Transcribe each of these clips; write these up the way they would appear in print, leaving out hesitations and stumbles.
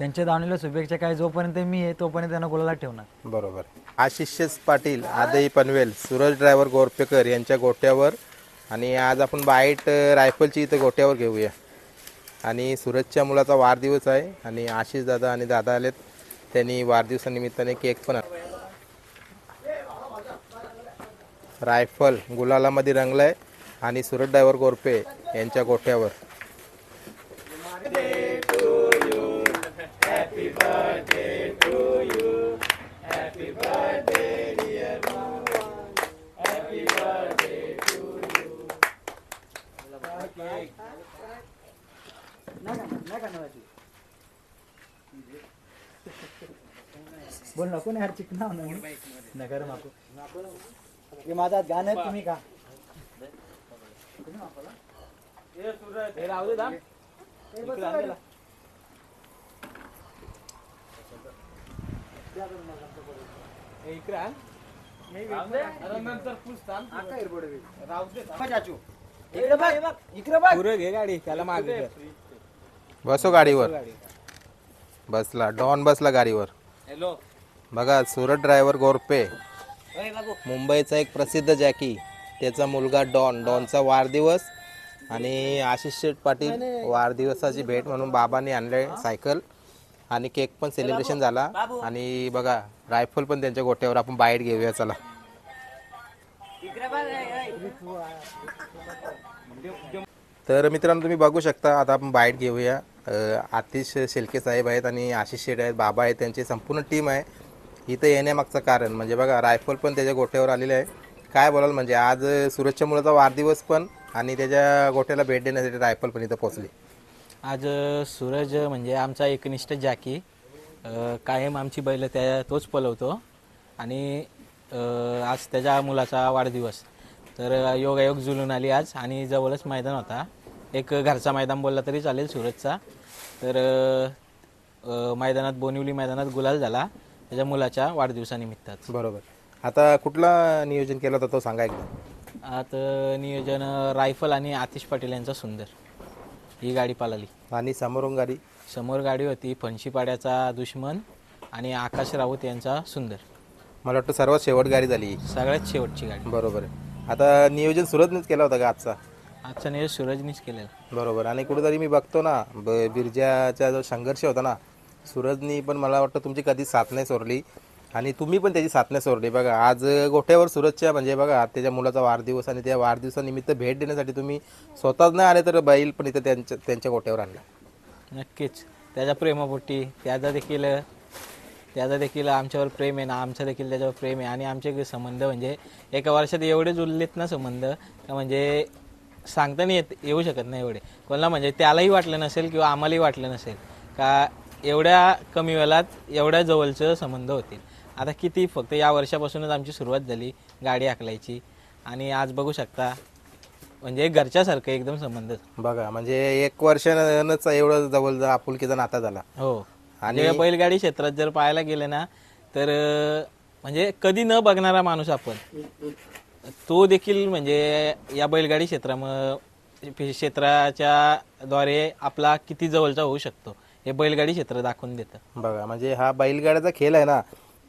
त्यांच्या दावणीला शुभेच्छा. काय जोपर्यंत मी आहे तोपर्यंत त्यांना गुलाला ठेवणार. बरोबर. आशिष पाटील, आदई पनवेल, सूरज ड्रायव्हर गोरपेकर यांच्या गोट्यावर. आणि आज आपण बाईट रायफलची इथं गोट्यावर घेऊया. आणि सूरजच्या मुलाचा वाढदिवस आहे आणि आशिष दादा आणि दादा आलेत. त्यांनी वाढदिवसानिमित्ताने केक पण रायफल गुलालामध्ये रंगलाय आणि सूरज ड्रायव्हर गोरपे यांच्या गोट्यावर. बोल नको ना यार, चिकना नगर माको हे माझा गाणं आहे. तुम्ही का बसो गाडीवर. बसला डॉन, बसला गाडीवर. बघा सूरज ड्रायव्हर गोरपे, मुंबईचा एक प्रसिद्ध जॅकी, त्याचा मुलगा डॉन. डॉनचा वाढदिवस आणि आशिष पाटील वाढदिवसाची भेट म्हणून बाबांनी आणले सायकल आणि केक पण सेलिब्रेशन झाला. आणि बघा रायफल पण त्यांच्या गोट्यावर. आपण बाईट घेऊया चला. तर मित्रांनो तुम्ही बघू शकता. आता आपण बाईट घेऊया. आतिश शेलके साहेब आहेत आणि आशिष शेठ आहेत, बाबा आहेत, त्यांची संपूर्ण टीम आहे इथं येण्यामागचं कारण म्हणजे बघा रायफल पण त्याच्या गोट्यावर आलेले आहे. काय बोलाल म्हणजे आज सूरजच्या मुलाचा वाढदिवस पण आणि त्याच्या गोट्याला भेट देण्यासाठी रायफल पण इथं पोहोचली. आज सूरज म्हणजे आमचा एकनिष्ठ जॅकी, कायम आमची बैल तोच पलवतो आणि आज त्याच्या मुलाचा वाढदिवस. तर योगायोग जुळून आली आज आणि जवळच मैदान होता. एक घरचा मैदान बोलला तरी चालेल सूरजचा. तर मैदानात बोनिवली मैदानात गुलाल झाला त्याच्या मुलाच्या वाढदिवसानिमित्तच. बरोबर. आता कुठला नियोजन केलं होतं तो सांगा एकदा. आता नियोजन रायफल आणि आतिश पाटील यांचा सुंदर ही गाडी पाळली. आणि समोरून गाडी समोर गाडी होती फणशीपाड्याचा दुश्मन आणि आकाश राऊत यांचा सुंदर. मला वाटतं सर्वात शेवट गाडी झाली, सगळ्यात शेवटची गाडी. बरोबर आहे. आता नियोजन सूरजनेच केला होता का आजचा? आजचा नियोजन सूरजनीच केलेला. बरोबर. आणि कुठेतरी मी बघतो ना बिरजाचा जो संघर्ष होता ना, सूरजनी पण मला वाटतं तुमची कधी साथ नाही सोडली आणि तुम्ही पण त्याची साथ नाही सोडली. बघा आज गोठ्यावर सूरजच्या म्हणजे बघा त्याच्या मुलाचा वाढदिवस आणि त्या वाढदिवसानिमित्त भेट देण्यासाठी तुम्ही स्वतःच नाही आले तर बैल पण इथं त्यांच्या गोठ्यावर आणला. नक्कीच त्याच्या प्रेमापोटी त्याचा देखील आमच्यावर प्रेम आहे ना, आमचं देखील त्याच्यावर प्रेम आहे. आणि आमचे संबंध म्हणजे एका वर्षात एवढे जुळलेत ना संबंध का म्हणजे सांगता नाही येऊ शकत नाही एवढे. कोणाला म्हणजे त्यालाही वाटलं नसेल किंवा आम्हालाही वाटलं नसेल का एवढ्या कमी वेळात एवढ्या जवळचं संबंध होतील. आता किती फक्त या वर्षापासूनच आमची सुरुवात झाली गाडी हाकलायची आणि आज बघू शकता म्हणजे घरच्यासारखं एकदम संबंध. बघा म्हणजे एक वर्षानंच एवढं जवळ आपुलकीचा नाता झाला. हो. आणि बैलगाडी क्षेत्रात जर पाहायला गेले ना तर म्हणजे कधी न बघणारा माणूस आपण तो देखील म्हणजे या बैलगाडी क्षेत्राच्या द्वारे आपला किती जवळचा होऊ शकतो हे बैलगाडी क्षेत्र दाखवून देतं. बघा म्हणजे हा बैलगाड्याचा खेळ आहे ना,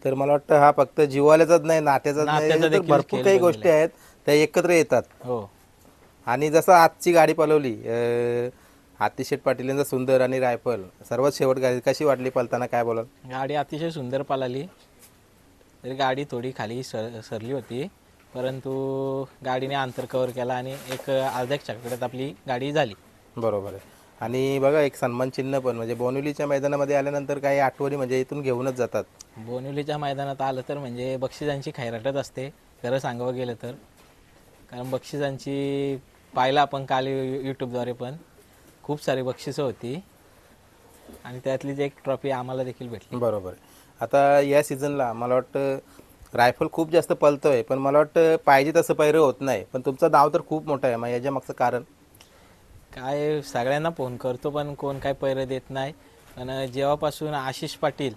तर मला वाटतं हा फक्त जीवाल्याचाच नाही नात्याचाच नाही, भरपूर काही गोष्टी आहेत त्या एकत्र येतात. हो. आणि जसं आजची गाडी पळवली आतिश शेठ पाटील यांचा सुंदर आणि रायफल, सर्वात शेवट गाडी कशी वाटली पळताना काय बोलाल? गाडी अतिशय सुंदर पळाली. तरी गाडी थोडी खाली सरली होती परंतु गाडीने अंतर कव्हर केला आणि एक अर्ध्या चकड्यात आपली गाडी झाली. बरोबर आहे. आणि बघा एक सन्मान चिन्ह पण म्हणजे बोनिवलीच्या मैदानामध्ये आल्यानंतर काही आठवणी म्हणजे इथून घेऊनच जातात. बोनिवलीच्या मैदानात आलं तर म्हणजे बक्षिसांची खैराटच असते खरं सांगावं गेलं तर. कारण बक्षिसांची पाहिलं आपण काल यूट्यूबद्वारे पण खूप सारी बक्षिसं होती आणि त्यातलीच एक ट्रॉफी आम्हाला देखील भेटली. बरोबर. आता या सीझनला मला वाटतं रायफल खूप जास्त पळतोय पण मला वाटतं पाहिजे तसं पैरं होत नाही, पण तुमचं नाव तर खूप मोठं आहे. मग याच्या मागचं कारण काय? सगळ्यांना फोन करतो पण कोण काय पैरं देत नाही. पण जेव्हापासून आशिष पाटील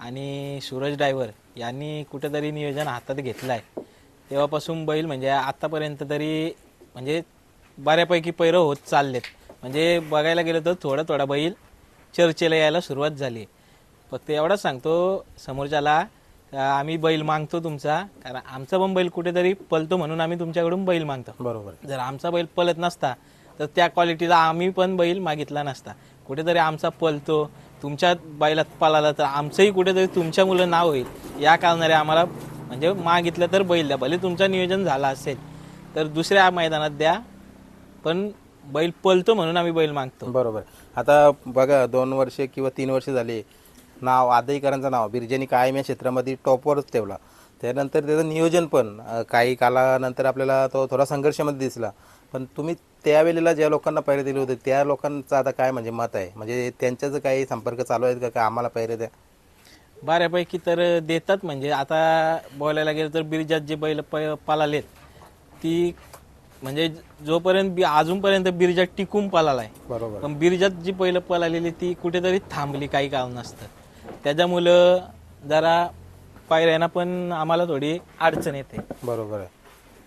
आणि सूरज ड्रायव्हर यांनी कुठेतरी नियोजन हातात घेतलं आहे तेव्हापासून बैल म्हणजे आत्तापर्यंत तरी म्हणजे बऱ्यापैकी पैरं होत चाललेत. म्हणजे बघायला गेलं तर थोडा बैल चर्चेला यायला सुरुवात झाली. फक्त एवढंच सांगतो समोरच्याला का आम्ही बैल मागतो तुमचा, कारण आमचा पण बैल कुठेतरी पलतो म्हणून आम्ही तुमच्याकडून बैल मागतो. बरोबर जर आमचा बैल पलत नसता तर त्या क्वालिटीचा आम्ही पण बैल मागितला नसता. कुठेतरी आमचा पलतो, तुमच्या बैलात पळाला तर आमचंही कुठेतरी तुमच्या मुलं नाव होईल या कारणाने आम्हाला म्हणजे मागितलं तर बैल द्या. भले तुमचं नियोजन झालं असेल तर दुसऱ्या मैदानात द्या, पण बैल पलतो म्हणून आम्ही बैल मागतो. बरोबर. आता बघा 2 वर्षे किंवा 3 वर्षे झाली, नाव आदईकरांचं नाव बिर्जेनी कायम या क्षेत्रामध्ये टॉपवरच ठेवला. त्यानंतर त्याचं नियोजन पण काही कालानंतर आपल्याला तो थोडा संघर्षामध्ये दिसला. पण तुम्ही त्यावेळेला ज्या लोकांना पैरे दिले होते त्या लोकांचं आता काय म्हणजे मत आहे, म्हणजे त्यांच्याच काही संपर्क चालू आहेत का आम्हाला पैरे द्या? बऱ्यापैकी तर देतात. म्हणजे आता बोलायला गेलं तर बिरजात जे बैल पळालेत ती म्हणजे जोपर्यंत अजूनपर्यंत बिरजात टिकून पळालाय, बरोबर. पण बिरजात जी पहिलं पळालेली ती कुठेतरी थांबली काही कारण नसतं. त्याच्यामुळं जरा पायऱ्यांना पण आम्हाला थोडी अडचण येते. बरोबर आहे.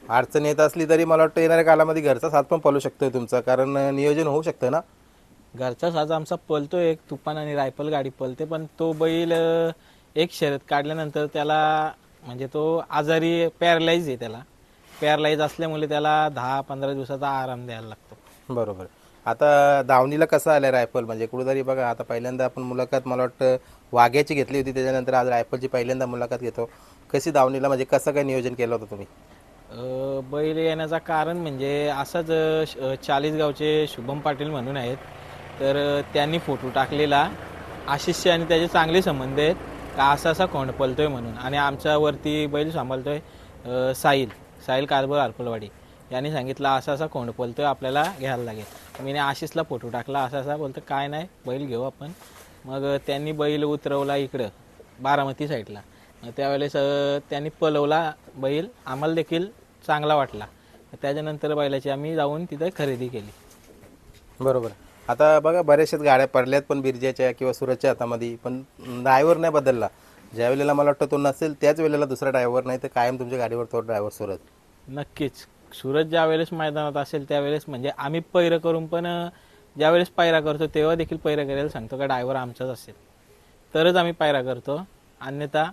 अडचण येत असली तरी मला वाटतं येणाऱ्या कालामध्ये घरचा साथ पण पळू शकतोय तुमचा, कारण नियोजन होऊ शकतं ना. घरचा साज आमचा पळतो, एक तुफान आणि रायफल गाडी पळते, पण तो बैल एक शर्यत काढल्यानंतर त्याला म्हणजे तो आजारी पॅरलाईज आहे. त्याला पॅरलाईज असल्यामुळे त्याला 10-15 दिवसाचा आराम द्यायला लागतो. बरोबर. आता दावणीला कसं आलं रायफल, म्हणजे कुठेतरी बघा आता पहिल्यांदा आपण मुलाखत मला वाटतं वाघ्याची घेतली होती, त्याच्यानंतर आज रायफलची पहिल्यांदा मुलाखत घेतो. कशी दावणीला म्हणजे कसं काय नियोजन केलं होतं तुम्ही? बैल येण्याचं कारण म्हणजे असंच 40 गावचे शुभम पाटील म्हणून आहेत, तर त्यांनी फोटो टाकलेला आशिषचे आणि त्याचे चांगले संबंध आहेत का असा खोंड पळतोय म्हणून. आणि आमच्यावरती बैल सांभाळतोय साहिल कारभार आरपलवाडी यांनी सांगितलं असा खोंड पळतोय आपल्याला घ्यायला लागेल. मी आशिषला फोटो टाकला, असा बोलतो काय नाही बैल घेऊ आपण. मग त्यांनी बैल उतरवला इकडं बारामती साईडला. त्यावेळेस त्यांनी पळवला बैल, आम्हाला देखील चांगला वाटला. त्याच्यानंतर बैलाची आम्ही जाऊन तिथे खरेदी केली. बरोबर. आता बघा बऱ्याचशाच गाड्या पडल्यात पण बिरजेच्या किंवा सुरतच्या हातामध्ये, पण ड्रायव्हर नाही बदलला. ज्या वेळेला मला वाटतं तो नसेल त्याच वेळेला दुसरा ड्रायव्हर नाही तर कायम तुमच्या गाडीवर तो ड्रायव्हर सुरत. नक्कीच सूरज ज्या वेळेस मैदानात असेल त्यावेळेस म्हणजे आम्ही पैरं करून पण ज्या वेळेस पायरा करतो तेव्हा देखील पैरा करायला सांगतो का ड्रायव्हर आमचाच असेल तरच आम्ही पायरा करतो. अन्यथा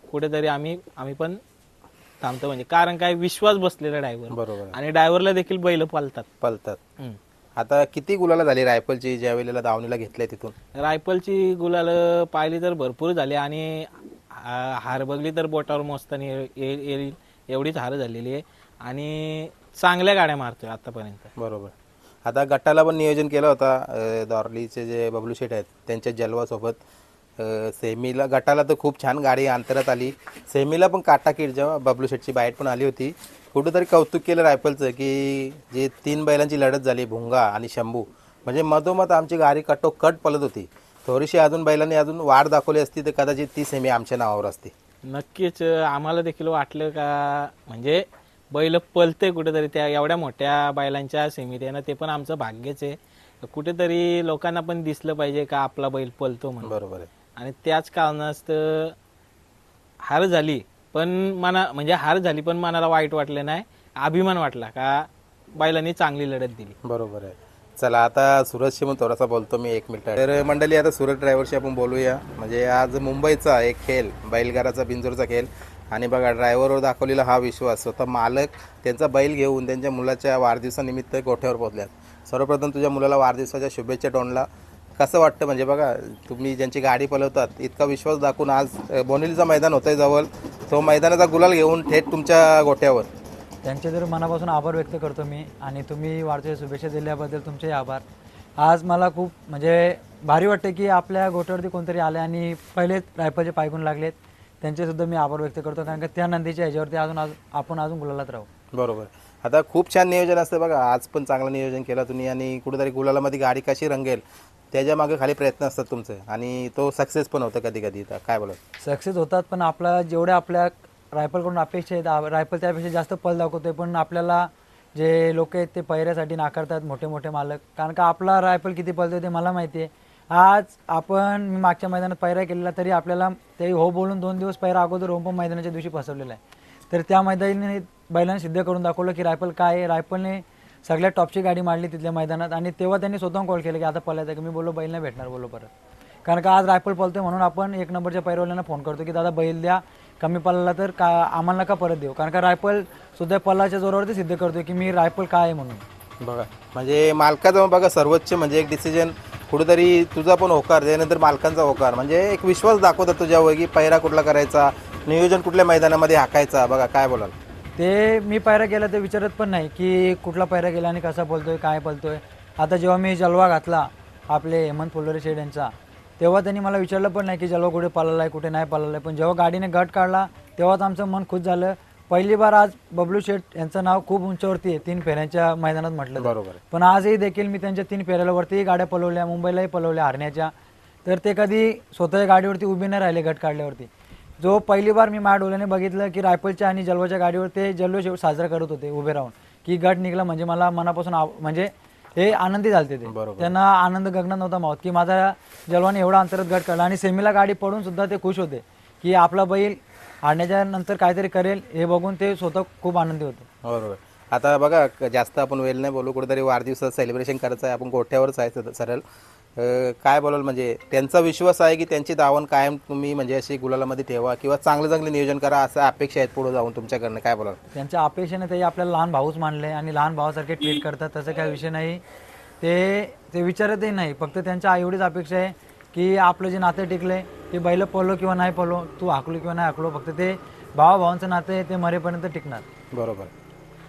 कुठेतरी आम्ही पण थांबतो. म्हणजे कारण काय विश्वास बसलेला ड्रायव्हर. बरोबर. आणि ड्रायव्हरला देखील बैल पळतात. आता किती गुलाला झाली रायफलची ज्या वेळेला दावणीला घेतलंय तिथून? रायफलची गुलाल पाहिली तर भरपूर झाली आणि हार बघली तर बोटावर मोजताना येईल एवढीच हार झालेली आहे आणि चांगल्या गाड्या मारतोय आतापर्यंत. बरोबर. आता गटाला पण नियोजन केलं होता दॉर्लीचे जे बबलू शेठ आहेत त्यांच्या जलवासोबत. सेमीला गटाला तर खूप छान गाडी अंतरात आली, सेमीला पण काटा किट जेव्हा बबलू शेठची बाईट पण आली होती. कुठंतरी कौतुक केलं रायफलचं की जे 3 बैलांची लढत झाली भुंगा आणि शंभू, म्हणजे मधोमध आमची गाडी कटोकट पळत होती. थोडीशी अजून बैलांनी अजून वाढ दाखवली असती तर कदाचित ती सेमी आमच्या नावावर असती. नक्कीच आम्हाला देखील वाटलं का म्हणजे बैल पलते कुठेतरी त्या एवढ्या मोठ्या बैलांच्या सेमीत आहे ना, ते पण आमचं भाग्यच आहे. कुठेतरी लोकांना पण दिसलं पाहिजे का आपला बैल पलतो म्हणून. बरोबर आहे. आणि त्याच कारणास्तव हार झाली पण म्हणजे हार झाली पण मनाला वाईट वाटलं नाही, अभिमान वाटला का बैलांनी चांगली लढत दिली. बरोबर आहे. चला आता सुरतशी पण थोडासा बोलतो मी 1 मिनिट. तर मंडळी आता सुरत ड्रायव्हरशी आपण बोलूया. म्हणजे आज मुंबईचा एक खेळ, बैलगाराचा बिंजोरचा खेळ आणि बघा ड्रायव्हरवर दाखवलेला हा विश्वास. स्वतः मालक त्यांचा बैल घेऊन त्यांच्या मुलाच्या वाढदिवसानिमित्त गोठ्यावर पोहोचल्यात. सर्वप्रथम तुझ्या मुलाला वाढदिवसाच्या शुभेच्छा टोनला. कसं वाटतं म्हणजे बघा तुम्ही ज्यांची गाडी पळवतात इतका विश्वास दाखवून आज बोनिलीचा मैदान होतंय जवळ, तो मैदानाचा गुलाल घेऊन थेट तुमच्या गोठ्यावर. त्यांचे तर मनापासून आभार व्यक्त करतो मी आणि तुम्ही वाढदिवसाच्या शुभेच्छा दिल्याबद्दल तुमचेही आभार. आज मला खूप म्हणजे भारी वाटते की आपल्या गोठ्यावरती कोणतरी आले आणि पहिले रायफलचे पायगुण लागलेत, त्यांचेसुद्धा मी आभार व्यक्त करतो. कारण की त्या नंदीच्या ह्याच्यावरती आपण अजून गुलालात राहू. बरोबर. आता खूप छान नियोजन असतं बघा, आज पण चांगलं नियोजन केलं तुम्ही आणि कुठेतरी गुलालामध्ये गाडी कशी रंगेल त्याच्या मागे खाली प्रयत्न असतात तुमचे आणि तो सक्सेस पण होतं कधी कधी. काय बोलत सक्सेस होतात पण आपला जेवढ्या आपल्या रायफलकडून अपेक्षा आहेत रायफल त्यापेक्षा जास्त पल दाखवतोय, पण आपल्याला जे लोक आहेत ते पैऱ्यासाठी नाकारतात मोठे मोठे मालक. कारण का आपला रायफल किती पळतोय ते मला माहिती आहे. आज मी मागच्या मैदानात पैरा केलेला तरी आपल्याला ते हो बोलून 2 दिवस पैरा अगोदर होऊन पण मैदानाच्या दिवशी फसवलेला आहे. तर त्या मैदानी बैलांनी सिद्ध करून दाखवलं की रायफल काय आहे. रायफलने सगळ्यात टॉपची गाडी मारली तिथल्या मैदानात आणि तेव्हा त्यांनी स्वतःहून कॉल केला की आता पळायचं की मी बोललो बैल नाही भेटणार बोललो परत. कारण का आज रायफल पळतोय म्हणून आपण 1 नंबरच्या पैरवाल्यांना फोन करतो की दादा बैल द्या, कमी पल्ला तर का आम्हाला नका परत देऊ. कारण का रायफल सुद्धा पल्लाच्या जोरावरती सिद्ध करतोय की मी रायफल काय आहे म्हणून. बघा म्हणजे मालकाचा बघा सर्वोच्च म्हणजे एक डिसिजन कुठेतरी तुझा पण होकार त्यानंतर मालकांचा होकार म्हणजे एक विश्वास दाखवतात तुझ्यावर की पैरा कुठला करायचा, नियोजन कुठल्या मैदानामध्ये हाकायचा. बघा काय बोलाल? ते मी पायरा केला ते विचारत पण नाही की कुठला पायरा केला आणि कसा पळतोय काय पळतोय. आता जेव्हा मी जलवा घातला आपले हेमंत फुलोरे शेड यांचा, तेव्हा त्यांनी मला विचारलं पण नाही की जलवा कुठे पळाला आहे कुठे नाही पळाला आहे. पण जेव्हा गाडीने गट काढला तेव्हाच आमचं मन खुश झालं. पहिली बार आज बबलू शेठ यांचं नाव खूप उंचावरती आहे 3 फेऱ्यांच्या मैदानात म्हटलं तर. बरोबर. पण आजही देखील मी त्यांच्या 3 फेऱ्यावरती गाड्या पळवल्या, मुंबईलाही पळवल्या हरण्याच्या. तर ते कधी स्वतःच्या गाडीवरती उभे नाही राहिले गट काढल्यावरती. जो पहिली बार मी माझ्या डोळ्याने बघितलं की रायफलच्या आणि जलवाच्या गाडीवर ते जल्लोष साजरा करत होते उभे राहून की गट निघला म्हणजे मला मनापासून म्हणजे हे आनंदी झालते ते. त्यांना आनंद गगनात नव्हता मावत की माझा जलवाने एवढा अंतरात गट काढला. आणि सेमीला गाडी पडून सुद्धा ते खुश होते की आपला बैल हारण्याच्या नंतर काहीतरी करेल हे बघून ते स्वतः खूप आनंदी होते. बरोबर. आता बघा जास्त आपण वेळ नाही बोलू, कुठेतरी वाढदिवसाचं सेलिब्रेशन करायचं आहे, आपण गोठ्यावरच आहे सरळ. काय बोलाल म्हणजे त्यांचा विश्वास आहे की त्यांची दावण कायम तुम्ही म्हणजे अशी गुलालामध्ये ठेवा किंवा चांगलं चांगलं नियोजन करा असं अपेक्षा आहेत पुढे जाऊन तुमच्याकडनं, काय बोलाल? त्यांच्या अपेक्षेने ते आपल्याला लहान भाऊच मानले आणि लहान भावासारखे ट्रीट करतात, तसं काही विषय नाही. ते विचारतही नाही, फक्त त्यांच्या एवढीच अपेक्षा आहे की आपलं जे नातं टिकले ते बैल पळलो किंवा नाही पळलो, तू हाकलो किंवा नाही हाकलो, फक्त ते भावाभावांचं नातं आहे ते मरेपर्यंत टिकणार. बरोबर.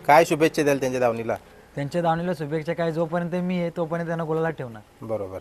काय शुभेच्छा द्याल त्यांच्या दावणीला? त्यांच्या दावणीला शुभेच्छा काय, जोपर्यंत मी आहे तोपर्यंत त्यांना गुलाला ठेवणार. बरोबर.